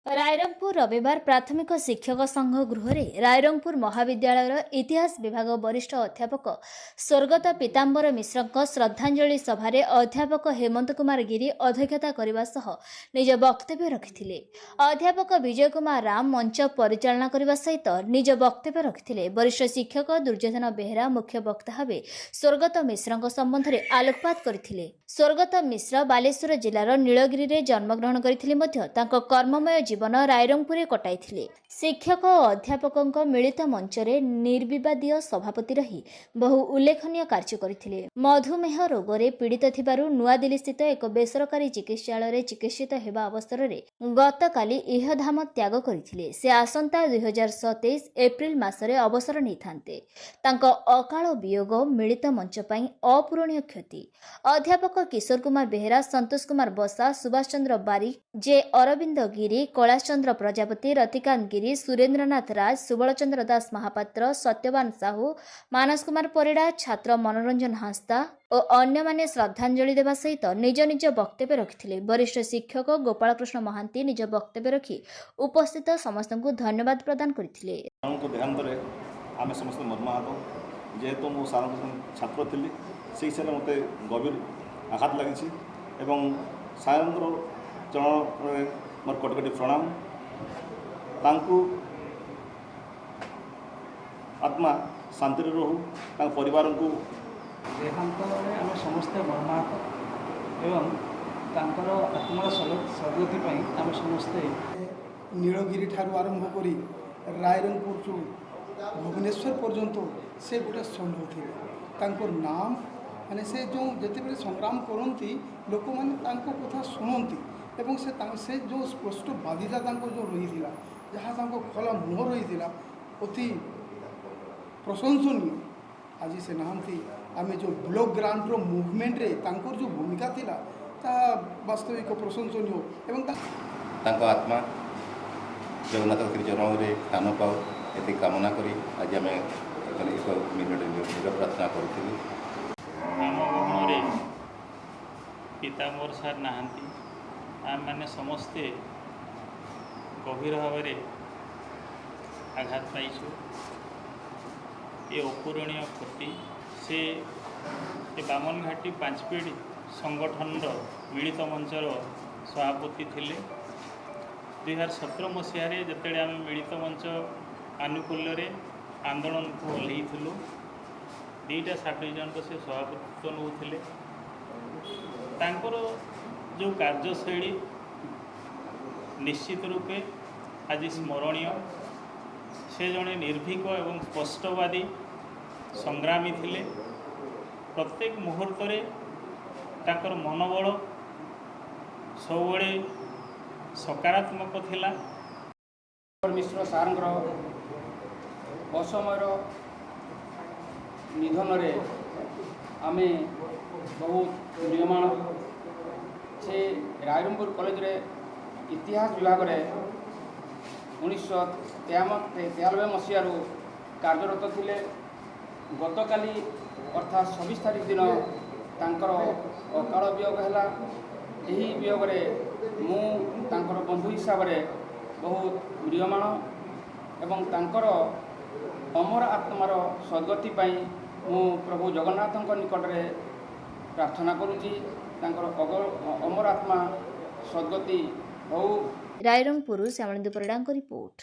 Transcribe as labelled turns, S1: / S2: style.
S1: रायरंगपुर रविवार प्राथमिक शिक्षक संघ गृह रायरंगपुर महाविद्यालय इतिहास विभाग वरिष्ठ अध्यापक स्वर्गत पीतांबर मिश्र श्रद्धांजलि सभा अध्यापक हेमंत कुमार गिरी अध्यक्षता करने सह निज वक्तव्य रखिथिले। अध्यापक विजय कुमार राम मंच परिचालना करने सहित निज वक्तव्य रखिथिले। वरिष्ठ शिक्षक दुर्योधन बेहेरा मुख्य वक्ता भावे स्वर्गत मिश्र संबंध में आलोकपात करथिले। स्वर्गत मिश्र बालेश्वर जिलार नीलगिरी में जन्मग्रहण करथिले मध्य तांको कर्ममय जीवन रायरंगपुर कटाई। शिक्षक और अध्यापकों मिलित मंचरे निर्विवादीय सभापति रही बहु उल्लेखनीय कार्य करथिले। मधुमेह रोगरे पीड़ित थिबारु नुआदिल्ली स्थित एक बेसरकारी चिकित्सालय चिकित्सित हेबा अवसर में गतकाली इहधाम त्याग करथिले। से आसंता 2027 एप्रिल मासरे अवसर नहीं थांते। तांको अकाल वियोग मिलित मंच पई अपूरणीय क्षति। अध्यापक किशोर कुमार बेहेरा, संतोष कुमार बसा, सुभाष चंद्र बारिक, जे अरविंद गिरी, कैलाश चंद्र प्रजापति, रतिकांत गिरी, सुरेंद्रनाथ राज, सुबल चंद्र दास महापात्र, सत्यवान साहू, मानस कुमार परिड़ा, छात्र मनोरंजन हांसदा और अन्य माने श्रद्धांजलि देवा सहित निज निज वक्तव्य रखिथिले। वरिष्ठ शिक्षक गोपाल कृष्ण महांती निज वक्तव्य रखी उपस्थित समस्त को धन्यवाद प्रदान करथिले।
S2: आम समस्त मर्माहत जेहेतु मो सार छात्र थी से हिसाब से मत गभीर आघात लगी सार चरण मोर कटकटी प्रणाम। तांकु आत्मा शांति रहू परिवार को
S3: देहांत आम समस्ते मर्माहत एवं तांकर आत्मार सद्गति आम समस्ते
S4: नीलगिरी ठारू आरंभ करी रायरंगपुर भुवनेश्वर पर्यंत से गोटे संघ थे। नाम माने से जो जिते संग्राम करती लोक मैंने कथा शुणती एवं से जो स्पष्ट बाधिता जो रही जहाँ खोला मुह रही अति प्रशंसनीय। आज से नहांती आम जो ब्लॉक ग्रांट रो मूवमेंट रे जो भूमिका थिला ता वास्तविक प्रशंसनीय एवं
S5: आत्मा जगन्नाथ चरण में स्थान पाओ ये कामना करी आज आम एक मिनिट प्रार्थना करूँ।
S6: आम गहण पीतांबर सार नहांती आम मैंने समस्ते गभीर भाव आघात पाइछु। ये अपूरणीय क्षति से बामनघाटी पांचपीढ़ी संगठन मिलित मंचर सभापति थिले। 2017 मसीह जिते आम मिलित मंच आनुकूल्य आंदोलन को ओह्लैलु 2टा सब डिविजन से सभापतित्व नौले। जो कार्यशैली निश्चित रूपे आज स्मरणीय। से जड़े निर्भीक एवं स्पष्टवादी संग्रामी थिले। प्रत्येक मुहूर्त ताकर मनोबल सब सकारात्मक थिला।
S7: मिश्र सार असमयर निधन रे आमे बहुत म्रियमाण। से रायरंगपुर कॉलेज रे इतिहास विभाग रे 1993 मसीह कार्यरत थिले। गतकाली अर्थात 26 तारीख दिन तांकर अकाल वियोग है। यही वियोग रे मु तांकर बंधु हिसाब से बहुत म्रियमाण एवं तांकर अमर आत्मार सद्गति मु प्रभु जगन्नाथ निकट में प्रार्थना करुँची। अमर आत्मा सद्गति हो।
S1: रायरंगपुर श्यामलेन्दु परिड़ा रिपोर्ट।